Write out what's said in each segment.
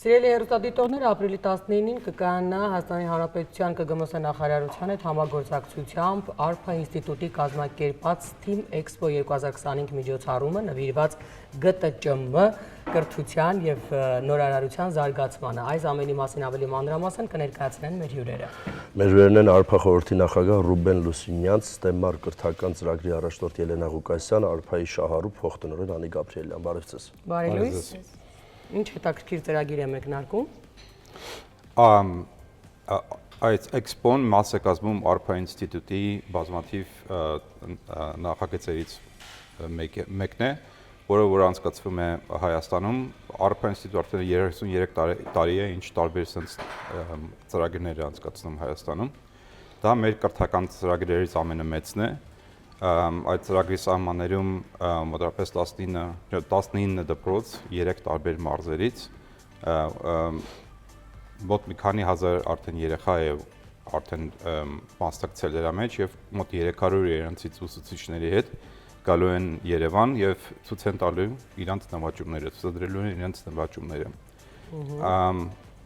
Սիրելի հեռուստադիտողներ, ապրիլի 19-ին կկայանա Հայաստանի Հանրապետության ԿԳՄՍ նախարարության հետ համագործակցությամբ Արփա ինստիտուտի կազմակերպած Team Expo 2025 միջոցառումը նվիրված ԳՏՃՄ կրթության եւ նորարարության զարգացմանը։ Այս ամենի մասին ավելի մանրամասն կներկայացնեն մեր հյուրերը։ Մեր հյուրերն են Արփա խորհրդի նախագահ Ռուբեն Լուսինյանց, Ստեմար կրթական ծրագրի առաջնորդ Ելենա Ղուկասյան, Արփայի շահառու փոխտնօրեն Անի Գաբրիելյան։ Բարև ձեզ։ Բարև լույս։ Ինչ հետաքրքիր ծրագիր է մեկնարկում։ Այդ էքսպոն մաս է կազմում Արփա ինստիտուտի բազմաթիվ նախագծերից մեկն է, որը անցկացվում է Հայաստանում։ Արփա ինստիտուտը 33 տարի է, ինչ տարբեր ծրագրեր է անցկացնում Հայաստանում։ Դա մեր կրթական ծրագրերից ամենամեծն է։ Այդ ծրագրի սահմաններում մոտավորապես 19 դպրոց 3 տարբեր մարզերից մոտ մի քանի հազար արդեն երեխա է արդեն մասնակցել դրա մեջ եւ մոտ 300 իրանցից ուսուցիչների հետ գալու են Երևան եւ ցույց են տալու իրանց նվաճումները, ցուցադրելու են իրանց նվաճումները։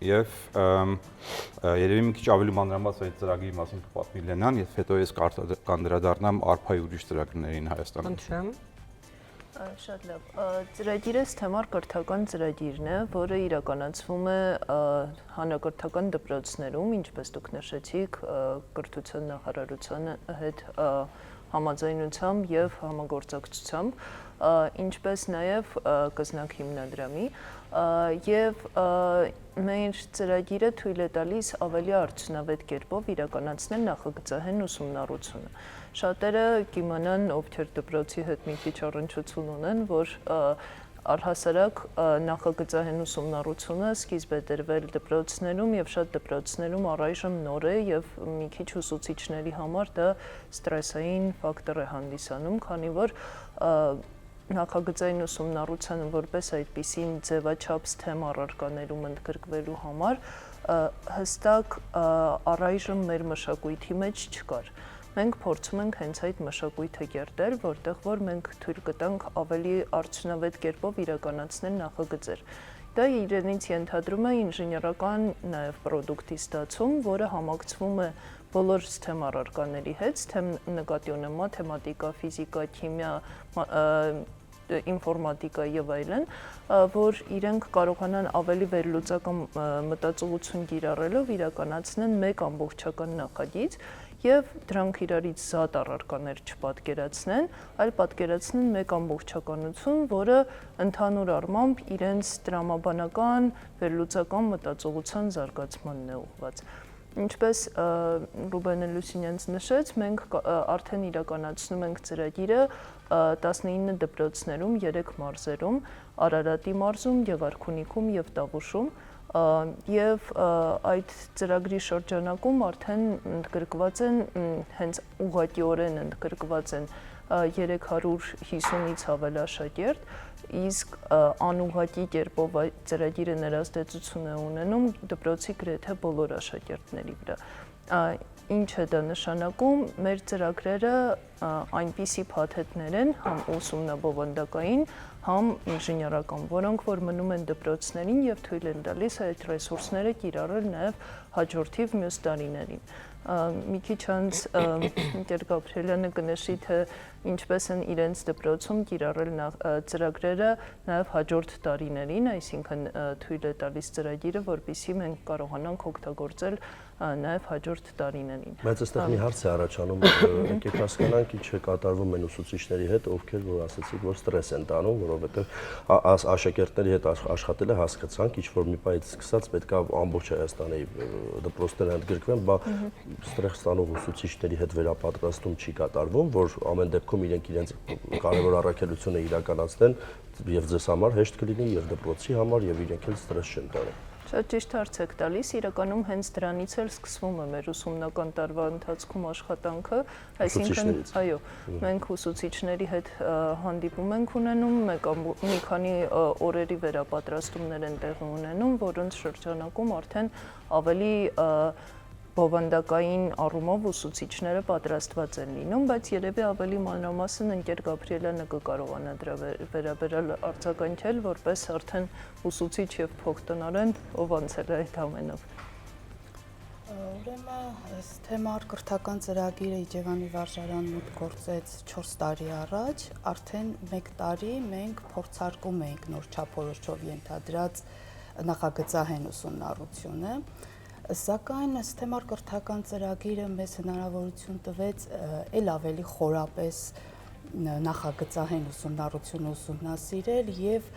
Եվ երևի մի քիչ ավելի մանրամասն այդ ծրագրի մասին կպատմի Լենան, եւ հետո ես կանդրադառնամ Արփայի ուրիշ ծրագրերին Հայաստանում։ Խնդրեմ։ Շատ լավ։ Ծրագիրը Ստեմար կրթական ծրագիրն է, որը իրականացվում է հանրակրթական դպրոցներում, ինչպես դուք նշեցիք, կրթության նախարարության հետ համաձայնությամբ եւ համագործակցությամբ, ինչպես նաեւ կզնակ հիմնադրամի եւ մեր ծրագիրը թույլ է տալիս ավելի արդյունավետ կերպով իրականացնել նախագծահեն ուսումնառությունը։ Շատերը կիմանան, ովքեր դպրոցի հետ մի քիչ առնչություն ունեն, որ առհասարակ նախագծահեն ուսումնառությունը սկիզբ է դրվել դպրոցներում եւ շատ դպրոցներում առայժմ նոր է եւ մի քիչ ուսուցիչների համար դա ստրեսային ֆակտոր է հանդիսանում, քանի որ նախագծային ուսումնառությանը որպես այդպիսին ձևաչափ STEM առարկաներում ընդգրկվելու համար հստակ առայժմ մեր մշակույթի մեջ չկար։ Մենք փորձում ենք հենց այդ մշակույթը կերտել, որտեղ որ մենք թույլ կտանք ավելի արդյունավետ կերպով իրականացնել նախագծեր։ Դա իրենից ենթադրում է ինժեներական նաև պրոդուկտի ստացում, որը համակցվում է բոլոր STEM առարկաների հետ, STEM նկատի ունեմ մաթեմատիկա, ֆիզիկա, քիմիա, ինֆորմատիկա եւ այլն, որ իրենք կարողանան ավելի վերլուծական մտածողություն կիրառելով իրականացնեն մեկ ամբողջական նախագիծ եւ դրանք իրարից զատ առարկաներ չպատկերացնեն, այլ պատկերացնեն մեկ ամբողջականություն, որը ընդհանուր առմամբ իրենց տրամաբանական վերլուծական մտածողության զարգացմանն է ուղղված։ Ինչպես Ռուբեն Լուսինյանց նշեց, մենք արդեն իրականացնում ենք ծրագիրը 19 դպրոցներում, 3 մարզերում, Արարատի մարզում, Գեղարքունիքում եւ Տավուշում, եւ այդ ծրագրի շրջանակում արդեն ընդգրկված են հենց ուղղակիորեն ընդգրկված են 350-ից ավել աշակերտ, իսկ անուղղակի կերպով այդ ծրագիրը ներազդեցություն է ունենում դպրոցի գրեթե բոլոր աշակերտների վրա։ Ինչ է դա նշանակում, մեր ծրագրերը այնպիսի փաթեթներ են, համ ուսումնաբովանդակային, համ ինժեներական, որոնք որ մնում են դպրոցներին եւ թույլ են տալիս այդ ռեսուրսները կիրառել նաեւ հաջորդիվ մյուս տարիներին։ Մի քիչ անց Տեր Գաբրիելյանը կնշի, թե ինչպես են իրենց դպրոցում կիրառել ծրագրերը նաև հաջորդ տարիներին, այսինքն թույլ է տալիս ծրագիրը, որպեսզի մենք կարողանանք օգտագործել նաև հաջորդ տարիներին։ Բայց այստեղ մի հարց է առաջանում, եկեք հասկանանք ինչ է կատարվում են ուսուցիչների հետ, ովքեր որ ասացիք, որ ստրես են տանում, որովհետև աշակերտների հետ աշխատելը հասկացանք, ինչ որ մի պայից սկսած պետք է ամբողջ Հայաստանի դպրոցները ընդգրկվեն, բայց ստրես ստանող ուսուցիչների հետ վերապատրաստում չի կատարվում, որ ամեն դեպքում իրենք իրենց կարևոր առաքելությունը իրականացնեն եւ ձեզ համար հեշտ կլինի եւ դպրոցի համար եւ իրենք էլ ստրես չեն տանում։ Շատ ճիշտ հարց եք տալիս, իրականում հենց դրանից էլ սկսվում է մեր ուսումնական տարվա ընթացքում աշխատանքը, այսինքն այո, մենք ուսուցիչների հետ հանդիպում ենք ունենում, մի քանի օրերի վերապատրաստումներ են տեղի ունենում, որոնց շրջանակում արդեն ավելի բովանդակային առումով ուսուցիչները պատրաստված են լինում, բայց երևի ավելի մանրամասն ընկեր Գաբրիելյանը կկարողանա դրա վերաբերյալ արձագանքել, որպես արդեն ուսուցիչ եւ փոխտնօրեն, ով անցել է այդ ամենով։ Ուրեմն Սթեմար կրթական ծրագիրը Իջևանի վարժարան մուտք գործեց 4 տարի առաջ, արդեն 1 տարի մենք փորձարկում էինք նոր չափորոշիչով ենթադրած նախագծահեն ուսումնառությունը, սակայն Սթեմար կրթական ծրագիրը մեզ հնարավորություն տվեց ել ավելի խորապես նախագծահեն ուսումնառությունը ուսումնասիրել եւ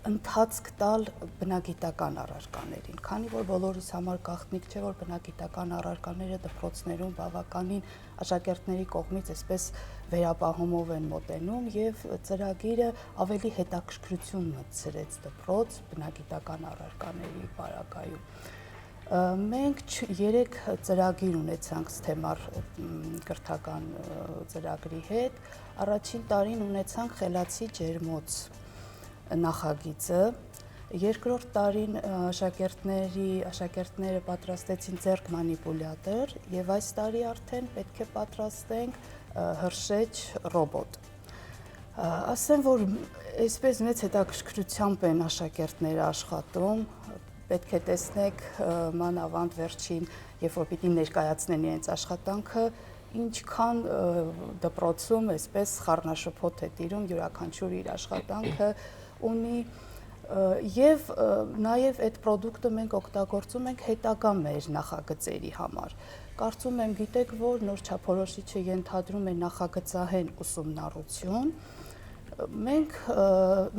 ընթացք տալ բնագիտական առարկաներին, քանի որ բոլորիս համար գաղտնիք չէ, որ բնագիտական առարկաները դպրոցներում բավականին աշակերտների կողմից այսպես վերապահումով են մոտենում եւ ծրագիրը ավելի հետաքրքրություն մտցրեց դպրոց բնագիտական առարկաների պարագայում։ Մենք 3 ծրագիր ունեցանք Սթեմար կրթական ծրագրի հետ, առաջին տարին ունեցանք խելացի ջերմոց նախագիծը, երկրորդ տարին աշակերտները պատրաստեցին ձեռք մանիպուլյատոր եւ այս տարի արդեն պետք է պատրաստենք հրշեջ ռոբոտ։ Ասեմ, որ այսպես մեծ հետաքրքրությամբ են աշակերտները աշխատում, պետք է տեսնեք մանավանդ վերջին, երբ որ պիտի ներկայացնեն իրենց աշխատանքը, ինչքան դպրոցում այսպես խառնաշփոթ է տիրում յուրաքանչյուր իր աշխատանքը ունի եւ նաեւ այդ product-ը մենք օգտագործում ենք հետագա մեր նախագծերի համար։ Կարծում եմ գիտեք, որ նոր չափորոշիչը ենթադրում է նախագծահեն ուսումնառություն։ Մենք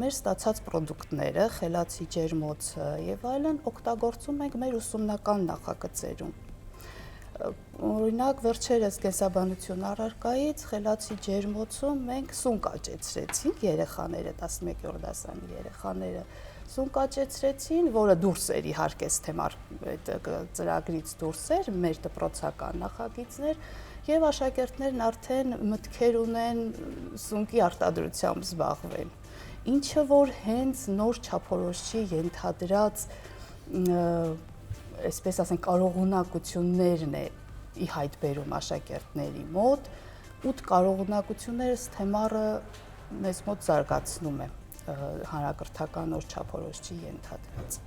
մեր ստացած product-ները, խելացի ջերմոցը եւ այլն օգտագործում ենք մեր ուսումնական նախագծերում։ Օրինակ վերջերս կենսաբանություն առարկայից խելացի ջերմոցում մենք սունկ աճեցրեցինք երեխաները 11-րդ դասանի երեխաները սունկ աճեցրեցին, որը դուրս էր իհարկե Սթեմար այդ ծրագրից դուրս էր, մեր դպրոցական նախագիծներ եւ աշակերտներն արդեն մտքեր ունեն սունկի արտադրությամբ զբաղվել։ Ինչը որ հենց նոր չափորոշիչի ենթադրած այսպես ասենք կարողունակություններն է ի հայտ բերում աշակերտների մոտ, 8 կարողունակությունները Սթեմարը մեզ մոտ զարգացնում է հանրակրթական նոր չափորոշիչի ենթադրած։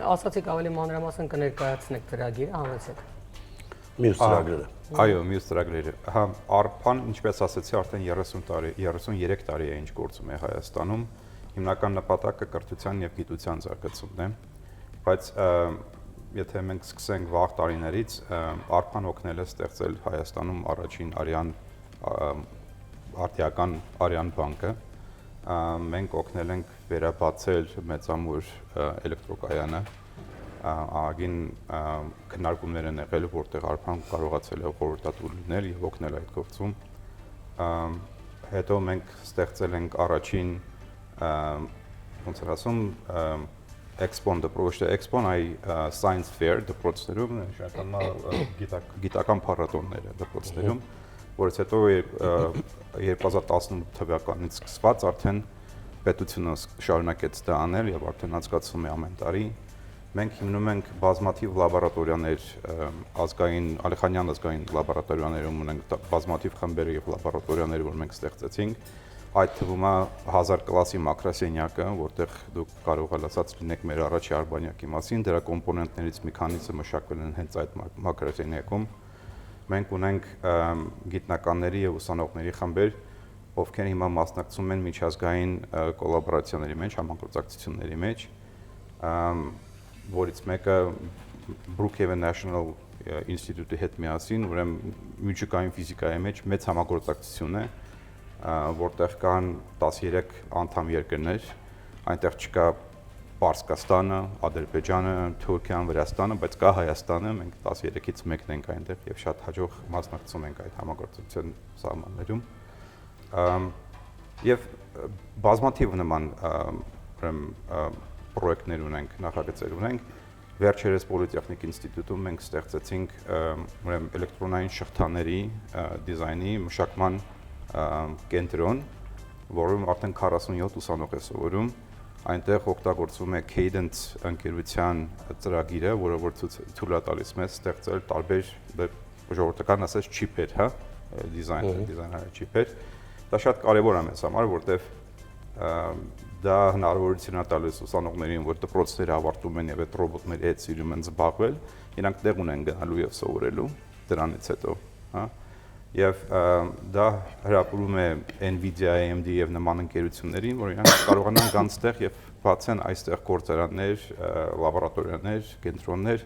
Ասացիք ավելի մանրամասն կներկայացնեք ծրագիրը, հանեցեք։ Մյուս ծրագրերը։ Այո, մյուս ծրագրերը։ Հա, ARPAN, ինչպես ասացի, արդեն 33 տարի է ինչ գործում է Հայաստանում։ Հիմնական նպատակը կրթության եւ գիտության զարգացումն է, բայց եթե մենք սկսենք վաղ տարիներից, ARPAN օգնել է ստեղծել Հայաստանում առաջին արդիական արյան բանկը։ Մենք օգնել ենք վերաբացել մեծամուր էլեկտրոկայանը, ագին քննարկումներ են եղել, որտեղ ARPAN կարողացել է խորհրդատու լինել եւ օգնել այդ գործում։ Հետո մենք ստեղծել ենք առաջին ոնց էր ասում Expo-ն դպրոցը Expo-ն այ Science Fair դպրոցներում գիտական փառատոներ դպրոցներում, որից հետո 2018 թվականից սկսված արդեն պետությունը շարունակեց դա անել եւ արդեն անցկացվում է ամեն տարի։ Մենք հիմնում ենք բազմաթիվ լաբորատորիաներ, Ալեխանյան ազգային լաբորատորիաներում ունենք բազմաթիվ խմբեր եւ լաբորատորիաներ, որ մենք ստեղծեցինք։ Այդ թվում է 1000 կլասի մակրոսենյակը, որտեղ դուք կարող եք լինեք մեր առաջի արբանյակի մասին, դրա կոմպոնենտներից մի քանիսը մշակվել են հենց այդ մակրոսենյակում։ Մենք ունենք գիտնականների եւ ուսանողների խմբեր, ովքեր հիմա մասնակցում են միջազգային կոլաբորացիաների մեջ, համագործակցությունների մեջ, որից մեկը Brookhaven National Institute-ի հետ միասին, ուրեմն միջուկային ֆիզիկայի մեջ մեծ համագործակցություն է, որտեղ կան 13 անդամ երկրներ, այնտեղ չկա Պարսկաստանը, Ադրբեջանը, Թուրքիան, Վրաստանը, բայց կա Հայաստանը, մենք 13-ից մեկն ենք այնտեղ եւ շատ հաջող մասնակցում ենք այդ համագործակցության սահմաններում։ Եվ բազմաթիվ նման պրոյեկտներ ունենք, նախագծեր ունենք։ Վերջերս Պոլիտեխնիկ ինստիտուտում մենք ստեղծեցինք ուրեմն էլեկտրոնային շղթաների դիզայնի մշակման կենտրոն, որում արդեն 47 ուսանող է սովորում, այնտեղ օգտագործվում է Cadence ընկերության ծրագիրը, որը որ ցույց է տալիս մեզ ստեղծել տարբեր ժողովրդական ասած չիպեր, հա, դիզայներ չիպեր։ Դա շատ կարևոր է մեզ համար, որտեվ դա հնարավորություն է տալիս ուսանողներին, որ դպրոցները ավարտում են եւ այդ ռոբոտների հետ սիրում են զբաղվել, իրանք տեղ ունեն գնալու եւ սովորելու դրանից հետո, հա։ Եվ դա հրապուրում է Nvidia, AMD եւ նման ընկերություններին, որ իրանք կարողանան գան ստեղ եւ բացեն այստեղ գործարաններ, լաբորատորիաներ, կենտրոններ,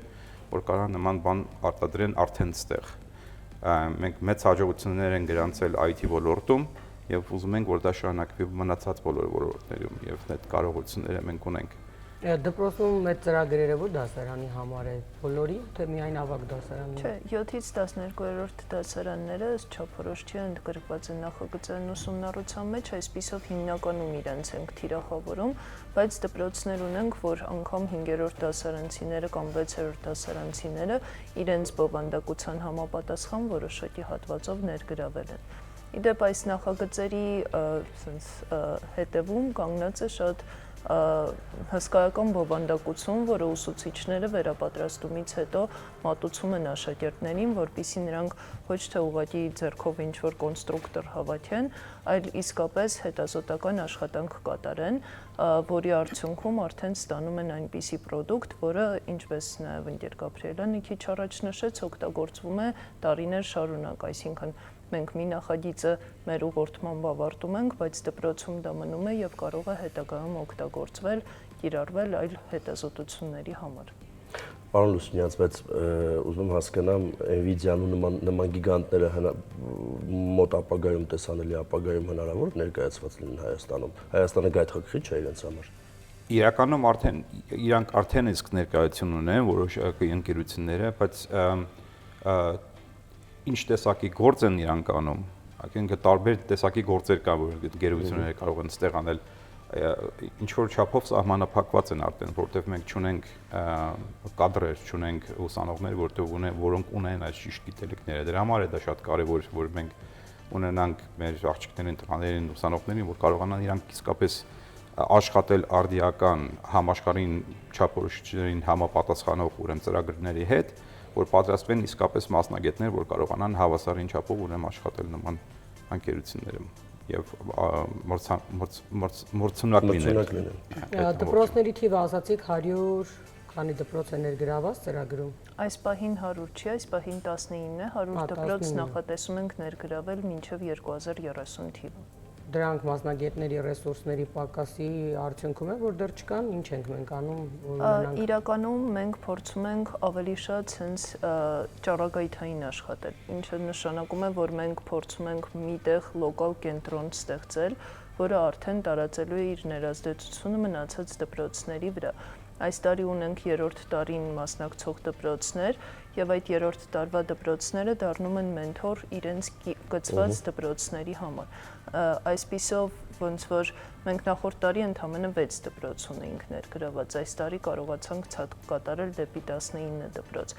որ կարողան նման բան արտադրեն արդեն ստեղ։ Մենք մեծ հաջողություններ են գրանցել IT ոլորտում եւ ուզում ենք, որ դա շարունակվի մնացած բոլոր ոլորտներում եւ այդ կարողությունները մենք ունենք։ Դպրոցում մեծ ծրագրերը որ դասարանի համար է բոլորի, թե միայն ավագ դասարանի։ Չէ, 7-ից 12-րդ դասարանները ըստ չափորոշչի ընդգրկված են նախագծային ուսումնառության մեջ, այսպիսով հիմնականում իրենց ենք թիրախավորում, բայց դպրոցներ ունենք, որ անգամ 5-րդ դասարանցիները կամ 6-րդ դասարանցիները իրենց բովանդակության համապատասխան որոշակի հատվածով ներգրավել են։ Իդեպ այս նախագծերի հետևում կանգնած է շատ հսկայական բովանդակություն, որը ուսուցիչները վերապատրաստումից հետո մատուցում են աշակերտներին, որպեսզի նրանք ոչ թե ուղղակի ձեռքով ինչ-որ կոնստրուկտոր հավաքեն, այլ իսկապես հետազոտական աշխատանք կատարեն, որի արդյունքում արդեն ստանում են այնպիսի պրոդուկտ, որը, ինչպես նաև ընկեր Գաբրիելը մի քիչ առաջ նշեց, օգտագործվում է տարիներ շարունակ, այսինքն մենք մի նախագիծը մեր ուղղորդմամբ ավարտում ենք, բայց դպրոցում դա մնում է եւ կարող է հետագայում օգտագործվել, կիրառվել այլ հետազոտությունների համար։ Պարոն Լուսինյաց, բայց ուզում հասկանամ Nvidia-ն ու նման գիգանտները մոտ ապագայում տեսանելի ապագայում հնարավոր ներկայացված լինեն Հայաստանում։ Հայաստանը գայթակղիչ է իրենց համար։ Իրականում իրանք արդեն իսկ ներկայություն ունեն որոշակի ընկերությունները, բայց ինչ տեսակի գործ են իրանք անում, այսինքն տարբեր տեսակի գործեր կան, որ ընկերությունները կարող են ստեղ անել, ինչ որ չափով սահմանափակված են արդեն, որովհետև մենք չունենք կադրեր, չունենք ուսանողներ, որոնք ունեն այս ճիշտ գիտելիքները։ Դրա համար է դա շատ կարևոր, որ մենք ունենանք մեր աղջիկներին, տղաներին, ուսանողներին, որ կարողանան իրանք իսկապես աշխատել արդիական համաշխարհային չափորոշիչներին համապատասխանող ուրեմն ծրագրերի հետ, որ պատրաստվեն իսկապես մասնագետներ, որ կարողանան հավասարին չափով ուրեմն աշխատել նման ընկերություններում եւ մրցունակ լինել։ Դպրոցների թիվը ասացիք 100 քանի դպրոց է ներգրաված ծրագրում։ Այս պահին 100 չի, այս պահին 19 է, 100 դպրոց նախատեսում ենք ներգրավել մինչև 2030 թիվը։ Դրանք մասնագետների ռեսուրսների պակասի արդյունքում է, որ դեռ չկան, ինչ ենք մենք անում, որ ունենանք։ Իրականում մենք փորձում ենք ավելի շատ հենց ճառագայթային աշխատել, ինչը նշանակում է, որ մենք փորձում ենք միտեղ լոկալ կենտրոն ստեղծել, որը արդեն տարածելու է իր ներազդեցությունը մնացած դպրոցների վրա։ Այս տարի ունենք 3-րդ տարին մասնակցող դպրոցներ եւ այդ 3-րդ տարվա դպրոցները դառնում են մենթոր իրենց գծված դպրոցների համար։ Այսպիսով ոնց որ մենք նախորդ տարի ընդամենը 6 դպրոց ունեինք ներգրաված, այս տարի կարողացանք ցածկ կատարել դեպի 19 դպրոց։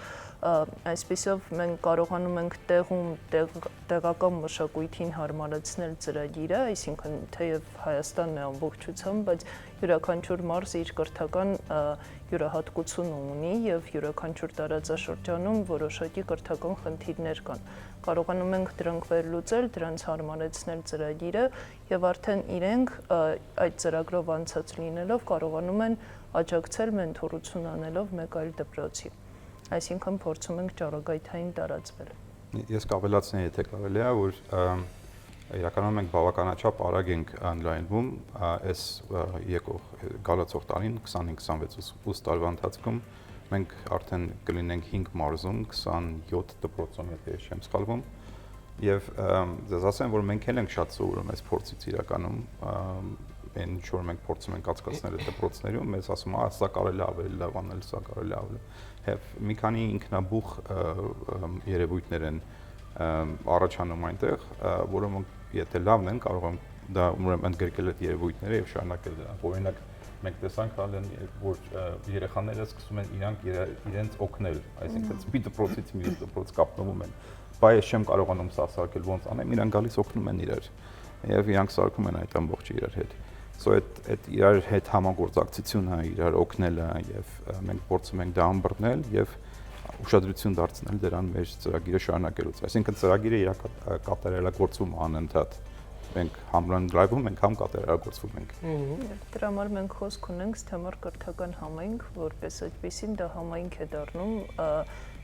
Այսպիսով մենք կարողանում ենք տեղում տեղական մշակույթին հարմարեցնել ծրագիրը, այսինքն թեև Հայաստանն է ամբողջությամբ, բայց յուրաքանչյուր մարզ իր կրթական յուրահատկություն ունի եւ յուրաքանչյուր տարածաշրջանում որոշակի կրթական խնդիրներ կան։ Կարողանում ենք դրանք վերլուծել, դրանց հարմարեցնել ծրագիրը եւ արդեն իրենք այդ ծրագրով անցած լինելով կարողանում են աջակցել մենթորություն անելով մեկ այլ դպրոցի։ Այսինքն փորձում ենք ճառագայթային տարածվել։ Ես կավելացնեի, եթե կարելի է, որ իրականում մենք բավականաչափ արագ ենք ընդլայնվում այս եկող գալացող տարին 25-26 տարվա ընթացքում մենք արդեն կլինենք 5 մարզում 27 դպրոցում, եթե ես չեմ սխալվում, եւ ձեզ ասեմ, որ մենք էլ ենք շատ սովորում այս փորձից իրականում, այն ինչ որ մենք փորձում ենք անցկացնել այդ դպրոցներում, մեզ ասում է, սա կարելի է ավելի լավ անել, սա կարելի է ավելի։ Եվ մի քանի ինքնաբուխ երևույթներ են առաջանում այնտեղ, որոնք եթե լավն են, կարող եմ դա ուրեմն ընդգրկել այդ երևույթները եւ շարունակել դրանք։ Օրինակ մենք տեսանք որ երեխաները սկսում են իրենց օգնել, այսինքն մի դպրոցից մի դպրոց կապնվում են։ Բայց ես չեմ կարողանում սա սարքել, ոնց անեմ, իրանք գալիս օգնում են իրար եւ իրանք սարքում են այդ ամբողջը իրար հետ։ So այդ իրար հետ համագործակցությունը, իրար օգնելը եւ մենք փորձում ենք դա ըմբռնել եւ ուշադրություն դարձնել դրան մեր ծրագիրը շարունակելուց։ Այսինքն ծրագիրը կատարելագործվում անընդհատ։ Մենք համ լայվում ենք, համ կատարելագործվում ենք։ Դրա համար մենք խոսք ունենք ստեմար կրթական համայնք, որպես այդպեսին դա համայնք է դառնում,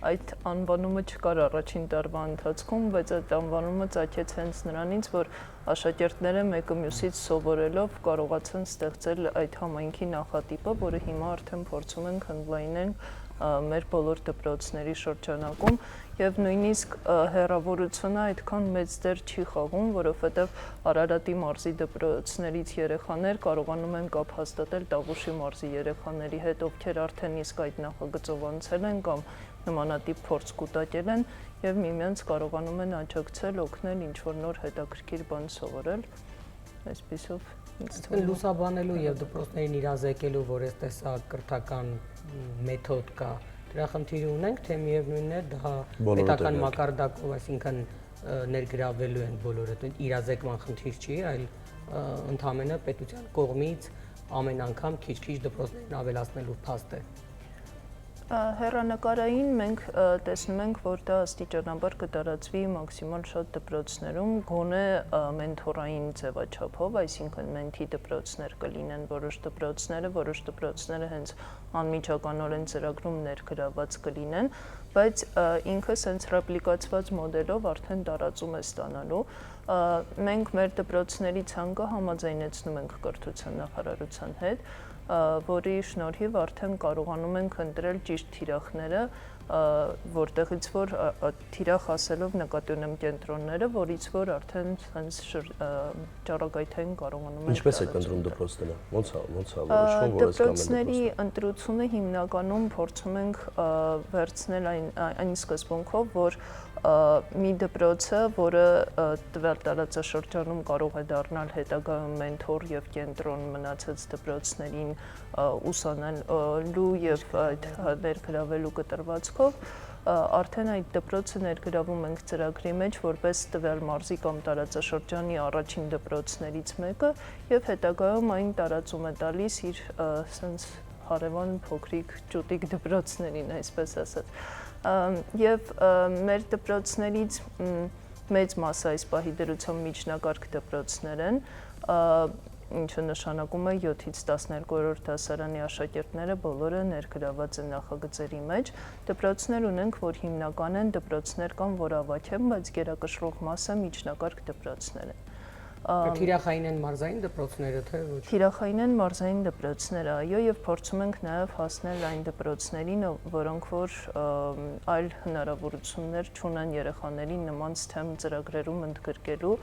այդ անվանումը չկար առաջին տարվա ընթացքում, բայց այդ անվանումը ծագեց հենց նրանից, որ աշակերտները մեկը մյուսից սովորելով կարողացան ստեղծել այդ համայնքի նախատիպը, որը հիմա արդեն փորձում ենք ընդլայնենք մեր բոլոր դպրոցների շրջանակում եւ նույնիսկ հեռավորությունը այդքան մեծ դեր չի խաղում, որովհետեւ Արարատի մարզի դպրոցներից երեխաներ կարողանում են կապ հաստատել Տավուշի մարզի երեխաների հետ, ովքեր արդեն իսկ այդ նախագծով անցել են կամ նմանատիպ փորձ կուտակել են եւ միմյանց կարողանում են աջակցել, օգնել ինչ որ նոր հետաքրքիր բան սովորել, այսպիսով լուսաբանելու եւ դպրոցներին իրազեկելու, որ այս տեսակ կրթական մեթոդ կա, դրա խնդիր ունենք, թե միևնույնն է դա պետական մակարդակով, այսինքն ներգրավելու են բոլորը, իրազեկման խնդիր չի, այլ ընդհանրապես պետության կողմից ամեն անգամ քիչ-քիչ դպրոցներին ավելացնելու փաստ է։ Հեռանկարային մենք տեսնում ենք, որ դա աստիճանաբար կտարածվի մաքսիմալ շատ դպրոցներում, գոնե մենթորային ձևաչափով, այսինքն մենթի դպրոցներ կլինեն որոշ դպրոցները հենց անմիջականորեն ծրագրում ներգրաված կլինեն, բայց ինքը սենց ռեպլիկացված մոդելով արդեն տարածում է ստանալու։ Մենք մեր դպրոցների ցանկը համաձայնեցնում ենք կրթության նախարարության հետ, որի շնորհիվ արդեն կարողանում ենք ընտրել ճիշտ թիրախները, որտեղից որ թիրախ ասելով նկատի ունեմ կենտրոնները, որից որ արդեն հենց ճառագայթային կարողանում ենք։ Ինչպես եք ընտրում դպրոցները։ Ոնց է որոշվում, որ այս կամ դպրոցների ընտրությունը հիմնականում փորձում ենք վերցնել այն սկզբունքով, որ մի դպրոցը, որը տվյալ տարածաշրջանում կարող է դառնալ հետագայում մենթոր եւ կենտրոն մնացած դպրոցներին ուսանելու եւ այդ ներգրավելու կտրվածքով, արդեն այդ դպրոցը ներգրավում ենք ծրագրի մեջ որպես տվյալ մարզի կամ տարածաշրջանի առաջին դպրոցներից մեկը եւ հետագայում այն տարածում է տալիս իր սենց հարևան փոքրիկ ճուտիկ դպրոցներին, այսպես ասած։ Եվ մեր դպրոցներից մեծ մասը այս պահի դրությամբ միջնակարգ դպրոցներ են, ինչը նշանակում է 7-ից 12-րդ դասարանի աշակերտները բոլորը ներգրաված են նախագծերի մեջ։ Դպրոցներ ունենք, որ հիմնական են, դպրոցներ կան, որ ավագ են, բայց գերակշռող մասը միջնակարգ դպրոցներ են։ Թիրախային են մարզային դպրոցները, թե ոչ։ Թիրախային են մարզային դպրոցները, այո, եւ փորձում ենք նաեւ հասնել այն դպրոցներին, որոնք որ այլ հնարավորություններ չունեն երեխաներին նման STEM ծրագրերում ընդգրկելու,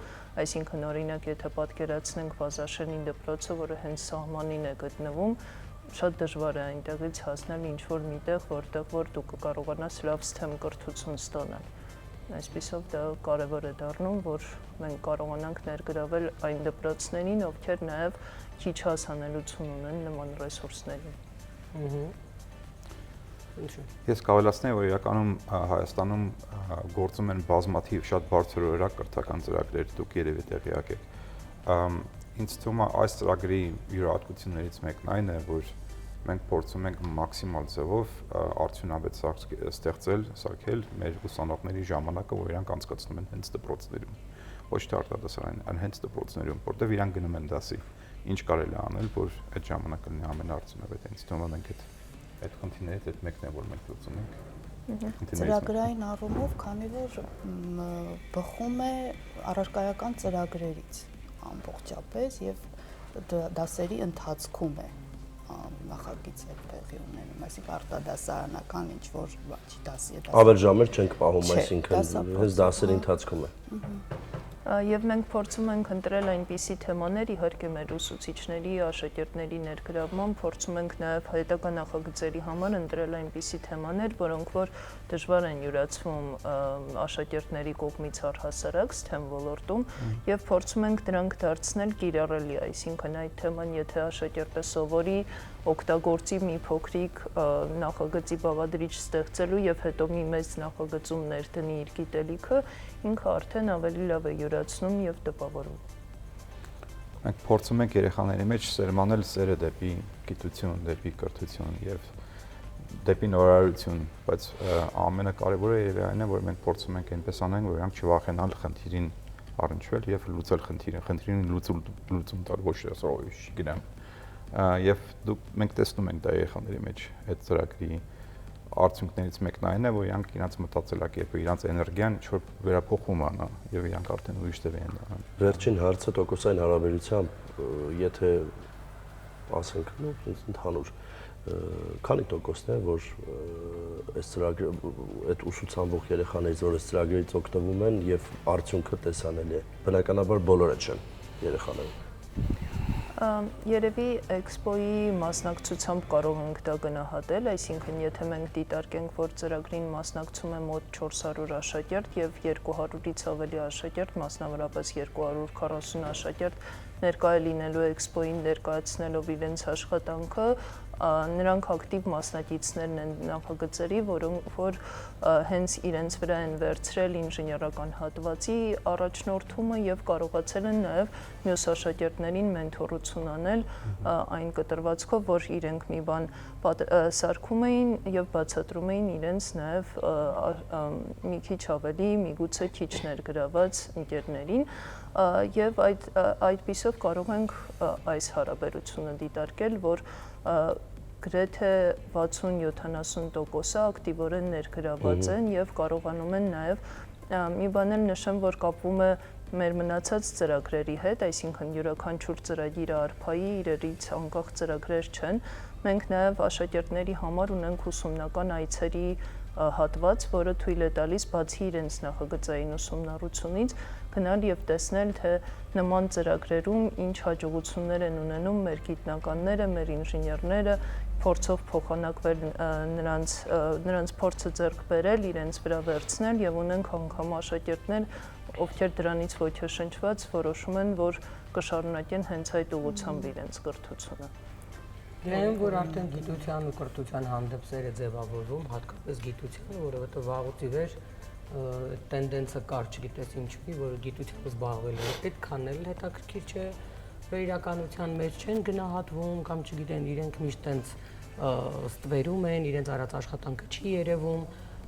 այսինքն օրինակ եթե պատկերացնենք Վազաշենի դպրոցը, որը հենց սահմանին է գտնվում, շատ դժվար է այնտեղից հասնել ինչ որ միտեղ, որտեղ որ դու կկարողանաս լավ STEM կրթություն ստանալ։ Այսպիսով դա կարևոր է դառնում, որ մենք կարողանանք ներգրավել այն դպրոցներին, ովքեր նաև քիչ հասանելիություն ունեն նման ռեսուրսներին։ Ես կավելացնեի, որ իրականում Հայաստանում գործում են բազմաթիվ շատ բարձրորակ կրթական ծրագրեր, դուք երևի տեղյակ եք։ Ինձ թվում է այս ծրագրի յուրահատկություններից մեկն այն է, որ մենք փորձում ենք մաքսիմալ ձևով արդյունավետ սարքել մեր ուսանողների ժամանակը, որ իրանք անցկացնում են հենց դպրոցներում, ոչ թե արտադասարան, այլ հենց դպրոցներում, որտեղ իրանք գնում են դասի, ինչ կարելի է անել, որ այդ ժամանակը լինի ամենաարդյունավետը։ Ինձ թվում է մենք այդ խնդիրներից այդ մեկն է, որ մենք լուծում ենք։ Ծրագրային առումով, քանի որ բխում է առարկայական ծրագրերից ամբողջապես եւ դասերի ընթացքում է նախագիծը տեղի ունենում, այսինքն արտադասարանական ինչ որ բաճի դասի է։ Ավել ժամեր չենք պահում, այսինքն հենց դասերի ընթացքում է։ Եվ մենք փորձում ենք ընտրել այնպիսի թեմաներ, իհարկե մեր ուսուցիչների, աշակերտների ներգրավմամբ փորձում ենք նաև հետագա նախագծերի համար ընտրել այնպիսի թեմաներ, որոնք որ դժվար են յուրացվում աշակերտների կողմից առհասարակ STEM ոլորտում եւ փորձում ենք դրանք դարձնել կիրառելի, այսինքն այդ թեման եթե աշակերտը սովորի օգտագործի մի փոքրիկ նախագծի բաղադրիչ ստեղծելու եւ հետո մի մեծ նախագծում ներդնի իր գիտելիքը, ինքը արդեն ավելի լավ է յուրացնում եւ տպավորում։ մենք փորձում ենք երեխաների մեջ սերմանել սերը դեպի գիտություն, դեպի կրթություն եւ դեպի նորարարություն, բայց ամենակարևորը եւ այն է, որ մենք փորձում ենք այնպես անենք, որ իրանք չվախենալ խնդիրին առնչվել եւ լուծել խնդիրին լուծում տալ, ոչ թե ասել, չգիտեմ։ Եվ մենք տեսնում ենք դա երեխաների մեջ այդ ծրագրի արդյունքներից մեկն այն է, որ իրանք իրենց մտածելակերպը, իրենց էներգիան ինչ-որ վերափոխում անա եւ իրանք արդեն ուրիշ տեղ են դառնում։ Վերջին հարցը տոկոսային հարաբերությամբ, եթե ասենք, ընդհանուր քանի տոկոսն է, որ այս ծրագրը այդ ուսուցանվող երեխաներից, որ այս ծրագրից օգտվում են եւ արդյունքը տեսանելի է։ Բնականաբար բոլորը չեն երեխաները։ Երևի էքսպոյի մասնակցությամբ կարող ենք դա գնահատել, այսինքն եթե մենք դիտարկենք, որ ծրագրին մասնակցում է մոտ 400 աշակերտ եւ 200-ից ավելի աշակերտ, մասնավորապես 240 աշակերտ ներկայ լինելու էքսպոյին ներկայացնելով իրենց աշխատանքը, նրանք ակտիվ մասնակիցներն են նախագծերի, որ հենց իրենց վրա են վերցրել ինժեներական հատվածի առաջնորդումը եւ կարողացել են նաեւ մյուս աշակերտներին մենթորություն անել այն կտրվածքով, որ իրենք մի բան սարքում էին եւ բացատրում էին իրենց նաեւ մի քիչ ավելի, միգուցե քիչ ներգրաված ընկերներին եւ այդպիսով կարող ենք այս հարաբերությունը դիտարկել, որ գրեթե 60-70%-ը ակտիվորեն ներգրաված են եւ կարողանում են նաեւ մի բան էլ նշեմ, որ կապվում է մեր մնացած ծրագրերի հետ, այսինքն յուրաքանչյուր ծրագիրը արփայի իրերից անկախ ծրագրեր չեն։ Մենք նաեւ աշակերտների համար ունենք ուսումնական այցերի հատված, որը թույլ է տալիս բացի իրենց նախագծային ուսումնառությունից գնալ եւ տեսնել, թե նման ծրագրերում ինչ հաջողություններ են ունենում մեր գիտնականները, մեր ինժեներները, փորձով փոխանակվել նրանց փորձը ձեռք բերել, իրենց վրա վերցնել եւ ունենք անգամ աշակերտներ, ովքեր դրանից ոգեշնչված որոշում են, որ կշարունակեն հենց այդ ուղղությամբ իրենց կրթությունը։ Դրանով որ արդեն գիտության ու կրթության հանդեպ սեր է ձևավորվում, հատկապես գիտությանը, որովհետեւ վաղուց ի վեր տենդենսը կար, չգիտես ինչու, որ գիտությամբ զբաղվել է, այդքան էլ հետաքրքիր չէ, որ իրականության մեջ չեն գնահատվում կամ չգիտեն, իրենք միշտ տենց ստվերում են, իրենց արած աշխատանքը չի երևում։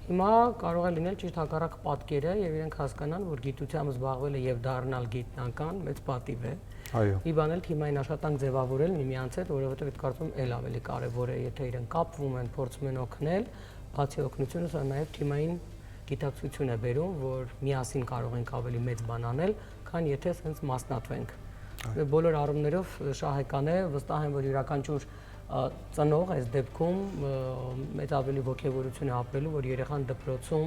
Հիմա կարող է լինել ճիշտ հակառակ պատկերը եւ իրենք հասկանան, որ գիտությամբ զբաղվելը եւ դառնալ գիտնական մեծ պատիվ է։ Այո։ Մի բան էլ թիմային աշխատանք ձևավորել միմյանց հետ, որովհետեւ այդ կարծում եմ էլի կարեւոր է, եթե իրենք կապվում են, փորձում են օգնել, բացի օգնությունը, սա նաեւ թիմային գիտակցություն է բերում, որ միասին կարող ենք ավելի մեծ բան անել, քան եթե սենց մասնատվենք։ Բոլոր առումներով շահեկան է, վստահ եմ, որ յուրաքանչյուր ծնող այս դեպքում մեծ ավելի ոգևորություն է ապրելու, որ երեխան դպրոցում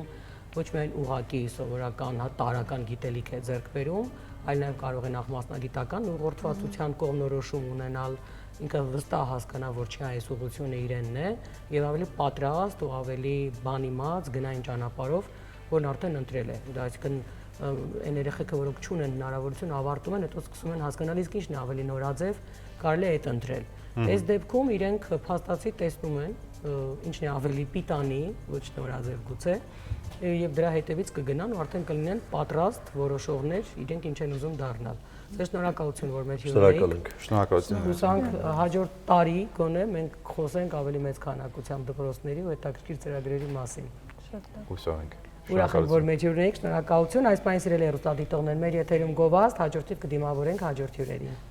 ոչ միայն ուղղակի սովորական տարրական գիտելիք է ձեռք բերում, այլ նաև կարող է նախ մասնագիտական ուղղորդվածության կողմնորոշում ունենալ, ինքը վստահ հասկանա, որ չի այս ուղղությունը իրենն է եւ ավելի պատրաստ ու ավելի բանիմաց գնային ճանապարհով, որն արդեն ընտրել է։ Դա այսինքն այն երեխեքը, որոնք չունեն հնարավորություն, ավարտում են, հետո սկսում են հասկանալ իսկ ինչն է ավելի նորաձև, կարելի է այդ ընտրել։ Այս դեպքում իրենք փաստացի տեսնում են, ինչն է ավելի պիտանի, ոչ նորաձև գուցե, եւ դրա հետևից կգնան ու արդեն կլինեն պատրաստ որոշողներ, իրենք ինչ են ուզում դառնալ։ Ձեր շնորհակալություն, որ մեր հյուրեր եք։ Շնորհակալություն։ Հուսանք հաջորդ տարի գոնե մենք խոսենք ավելի մեծ քանակությամբ դպրոցների ու հետաքրքիր ծրագրերի մասին։ Հուսով ենք։ Ուրախ եմ, որ մեր հյուրերին եք, շնորհակալություն։ Այս պահին սիրելի հեռուստադիտողներ, մեր եթերում գովազդ, հաջորդիվ կդիմավորենք հաջորդ հյուրերին։